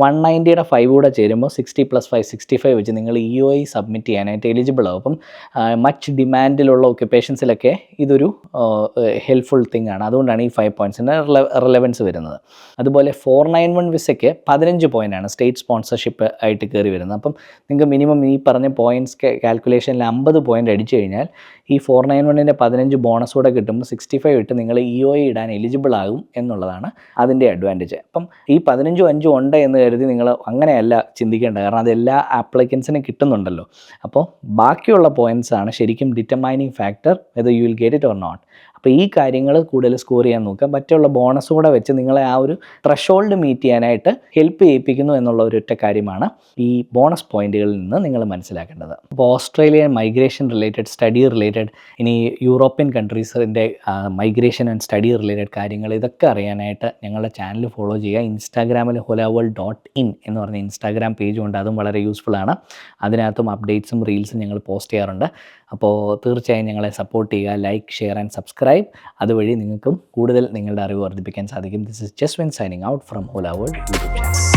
190യുടെ 5 കൂടെ ചേരുമ്പോൾ 60 + 5 65 വെച്ച് നിങ്ങൾ EOI സബ്മിറ്റ് ചെയ്യാനായിട്ട് എലിജിബിൾ ആവും. അപ്പം മച്ച് ഡിമാൻഡിലുള്ള ഒക്യുപ്പേഷൻസിലൊക്കെ ഇതൊരു ഹെൽപ്ഫുൾ തിങ് ആണ്. അതുകൊണ്ടാണ് ഈ 5 പോയിൻറ്റ്സിൻ്റെ റിലവൻസ് വരുന്നത്. അതുപോലെ 491 വിസയ്ക്ക് 15 പോയിൻ്റാണ് സ്റ്റേറ്റ് സ്പോൺസർഷിപ്പ് ആയിട്ട് കയറി വരുന്നത്. അപ്പം നിങ്ങൾക്ക് മിനിമം ഈ പറഞ്ഞ പോയിൻറ്റ്സ് കാൽക്കുലേഷനിൽ 50 പോയിൻ്റ് അടിച്ചു കഴിഞ്ഞാൽ ഈ 491ൻ്റെ 15 ബോണസ് കൂടെ കിട്ടുമ്പോൾ 65 ഇട്ട് നിങ്ങൾ EOI ഇടാൻ എലിജിബിൾ ആകും എന്നുള്ളതാണ് അതിൻ്റെ അഡ്വാൻറ്റേജ്. അപ്പം ഈ 15 5 ഉണ്ട് എന്ന് കരുതി നിങ്ങൾ അങ്ങനെയല്ല ചിന്തിക്കേണ്ടത്, കാരണം അത് എല്ലാ ആപ്ലിക്കൻസിനും കിട്ടുന്നുണ്ടല്ലോ. അപ്പോൾ ബാക്കിയുള്ള പോയിൻറ്റ്സ് ആണ് ശരിക്കും determining factor whether you will get it or not. അപ്പോൾ ഈ കാര്യങ്ങൾ കൂടുതൽ സ്കോർ ചെയ്യാൻ നോക്കുക. മറ്റുള്ള ബോണസ് കൂടെ വെച്ച് നിങ്ങളെ ആ ഒരു ത്രഷോൾഡ് മീറ്റ് ചെയ്യാനായിട്ട് ഹെൽപ്പ് ചെയ്യിപ്പിക്കുന്നു എന്നുള്ള ഒരൊറ്റ കാര്യമാണ് ഈ ബോണസ് പോയിന്റുകളിൽ നിന്ന് നിങ്ങൾ മനസ്സിലാക്കേണ്ടത്. അപ്പോൾ Australian migration related, study related, ഇനി യൂറോപ്യൻ കൺട്രീസിൻ്റെ മൈഗ്രേഷൻ ആൻഡ് സ്റ്റഡി റിലേറ്റഡ് കാര്യങ്ങൾ, ഇതൊക്കെ അറിയാനായിട്ട് ഞങ്ങളുടെ ചാനൽ ഫോളോ ചെയ്യുക. ഇൻസ്റ്റാഗ്രാമിൽ holaworld.in എന്ന് പറഞ്ഞ ഇൻസ്റ്റാഗ്രാം പേജും ഉണ്ട്. അതും വളരെ യൂസ്ഫുൾ ആണ്. അതിനകത്തും അപ്ഡേറ്റ്സും റീൽസും ഞങ്ങൾ പോസ്റ്റ് ചെയ്യാറുണ്ട്. അപ്പോൾ തീർച്ചയായും ഞങ്ങളെ സപ്പോർട്ട് ചെയ്യുക. Like, share and subscribe. അതുവഴി നിങ്ങൾക്കും കൂടുതൽ നിങ്ങളുടെ അറിവ് വർദ്ധിപ്പിക്കാൻ സാധിക്കും. This is Jaswin signing out from Hola world YouTube channel.